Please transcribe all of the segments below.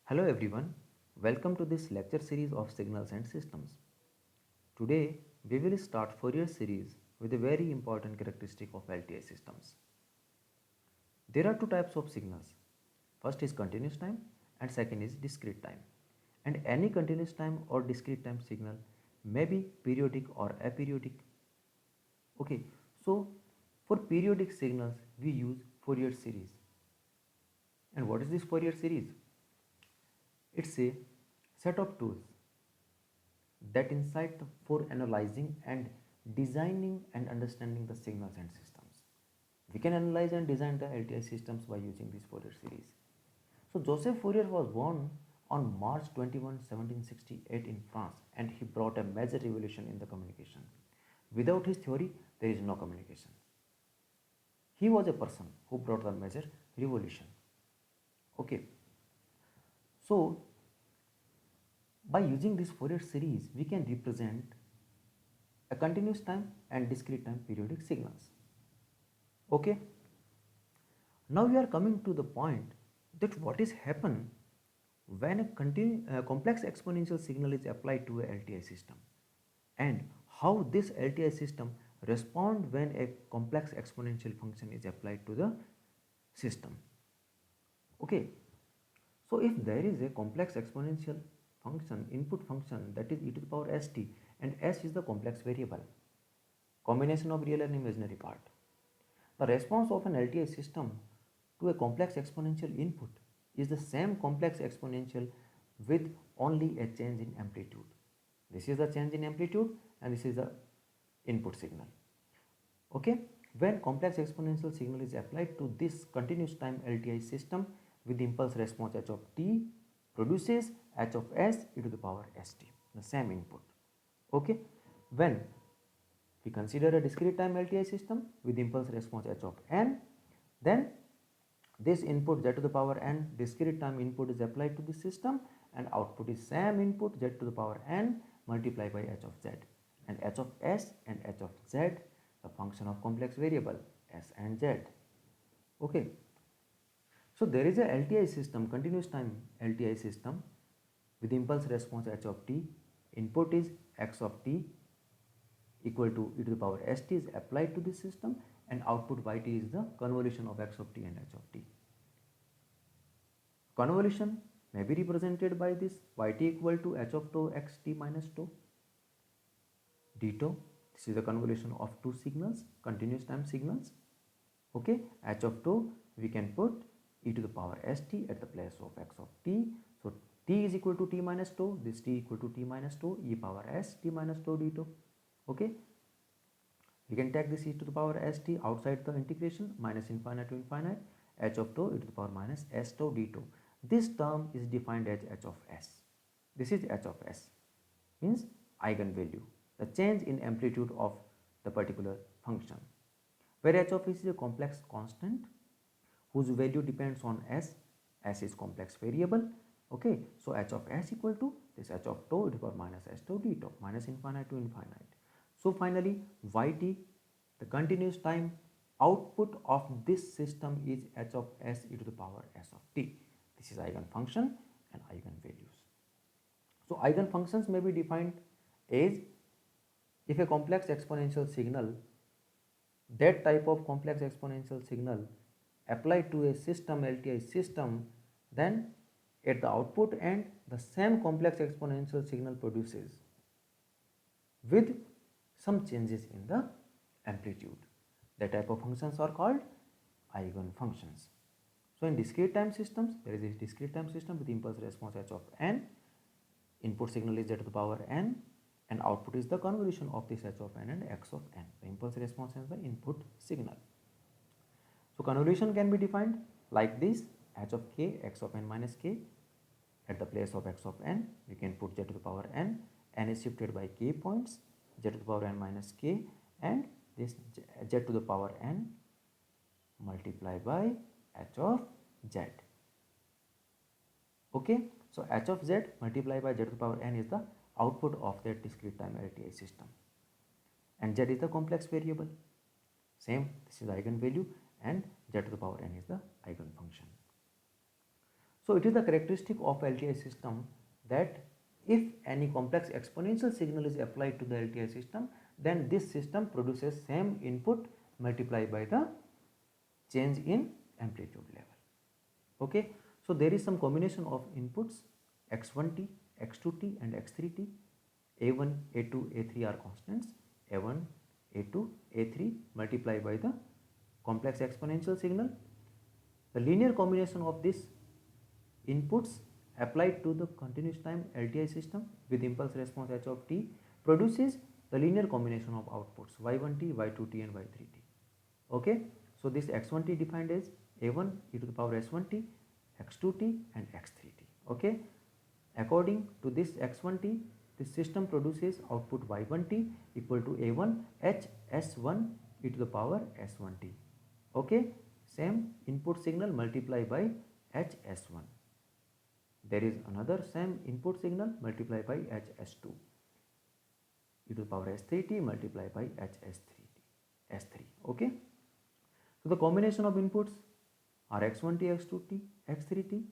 Hello everyone, welcome to this lecture series of signals and systems. Today we will start Fourier series with a very important characteristic of LTI systems. There are two types of signals. First is continuous time and second is discrete time. And any continuous time or discrete time signal may be periodic or aperiodic. Okay, so for periodic signals we use Fourier series. And what is this Fourier series? It's a set of tools that insight for analyzing and designing and understanding the signals and systems. We can analyze and design the LTI systems by using this Fourier series. So Joseph Fourier was born on March 21, 1768 in France, and he brought a major revolution in the communication. Without his theory, there is no communication. He was a person who brought the major revolution. Okay. So by using this Fourier series, we can represent a continuous time and discrete time periodic signals. Okay. Now we are coming to the point that what is happen when a complex exponential signal is applied to a LTI system, and how this LTI system respond when a complex exponential function is applied to the system. Okay. So if there is a complex exponential function, input function, that is e to the power st, and s is the complex variable, combination of real and imaginary part. The response of an LTI system to a complex exponential input is the same complex exponential with only a change in amplitude. This is the change in amplitude and this is the input signal. Okay, when complex exponential signal is applied to this continuous time LTI system with impulse response h of t produces h of s e to the power st, the same input. Okay, when we consider a discrete time LTI system with impulse response h of n, then this input z to the power n discrete time input is applied to the system, and output is same input z to the power n multiplied by h of z, and h of s and h of z the function of complex variable s and z. Okay, so there is a LTI system, continuous time LTI system with impulse response h of t, input is x of t equal to e to the power st is applied to this system, and output yt is the convolution of x of t and h of t. Convolution may be represented by this yt equal to h of tau xt minus tau d tau. This is the convolution of two signals, continuous time signals. Okay, h of tau we can put e to the power st at the place of x of t. So t is equal to t minus tau, this t equal to t minus tau e power s t minus tau d tau. Okay, we can take this e to the power st outside the integration, minus infinite to infinite, h of tau e to the power minus s tau d tau. This term is defined as h of s. This is h of s, means eigenvalue, the change in amplitude of the particular function, where h of s is a complex constant whose value depends on s. S is complex variable. Okay, so h of s equal to this h of tau e to the power minus s tau d tau, minus infinite to infinite. So finally yt, the continuous time output of this system, is h of s e to the power s of t. This is eigenfunction and eigenvalues. So eigenfunctions may be defined as, if a complex exponential signal, that type of complex exponential signal applied to a system LTI system, then at the output end the same complex exponential signal produces with some changes in the amplitude. That type of functions are called eigenfunctions. So in discrete time systems, there is a discrete time system with impulse response h of n, input signal is z to the power n, and output is the convolution of this h of n and x of n, the impulse response and the input signal. So convolution can be defined like this: h of k x of n minus k, at the place of x of n we can put z to the power n is shifted by k points, z to the power n minus k, and this z to the power n multiplied by h of z. Okay, so h of z multiplied by z to the power n is the output of that discrete time LTI system, and z is the complex variable. Same, this is the eigenvalue, and z to the power n is the eigenfunction. So it is the characteristic of LTI system that if any complex exponential signal is applied to the LTI system, then this system produces same input multiplied by the change in amplitude level. Okay, so there is some combination of inputs x1t, x2t and x3t. a1, a2, a3 are constants. a1, a2, a3 multiplied by the complex exponential signal. The linear combination of these inputs applied to the continuous time LTI system with impulse response h of t produces the linear combination of outputs y1t, y2t and y3t. Okay, so this x1t defined as a1 e to the power s1t, x2t and x3t. Okay, according to this x1t, this system produces output y1t equal to a1 h s1 e to the power s1t. Okay, same input signal multiplied by h s1. There is another same input signal multiplied by h s2 e to the power s3t multiplied by h s3. Okay, so the combination of inputs are x1t, x2t, x3t.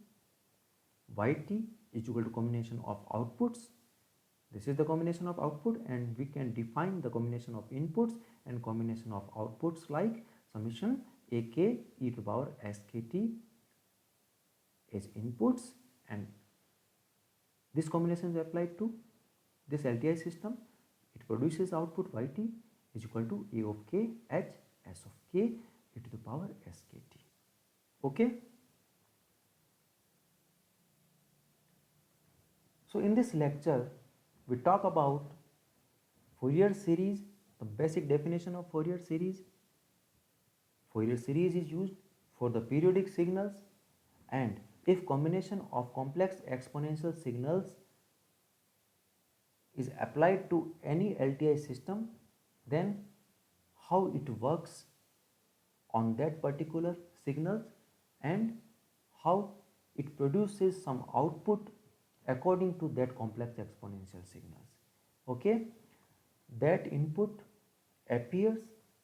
yt is equal to combination of outputs. This is the combination of output, and we can define the combination of inputs and combination of outputs like summation ak e to the power skt as inputs, and this combination is applied to this LTI system. It produces output yt is equal to a of k h s of k e to the power skt. Okay, so in this lecture we talk about Fourier series, the basic definition of Fourier series. Fourier series is used for the periodic signals, and if combination of complex exponential signals is applied to any LTI system, then how it works on that particular signals and how it produces some output according to that complex exponential signals. Okay, that input appears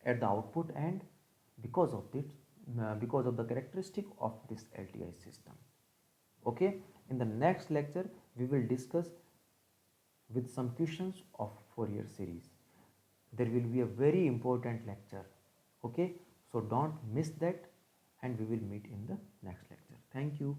at the output end because of this, because of the characteristic of this LTI system. Okay, in the next lecture we will discuss with some questions of Fourier series. There will be a very important lecture. Okay, so don't miss that, and we will meet in the next lecture. Thank you.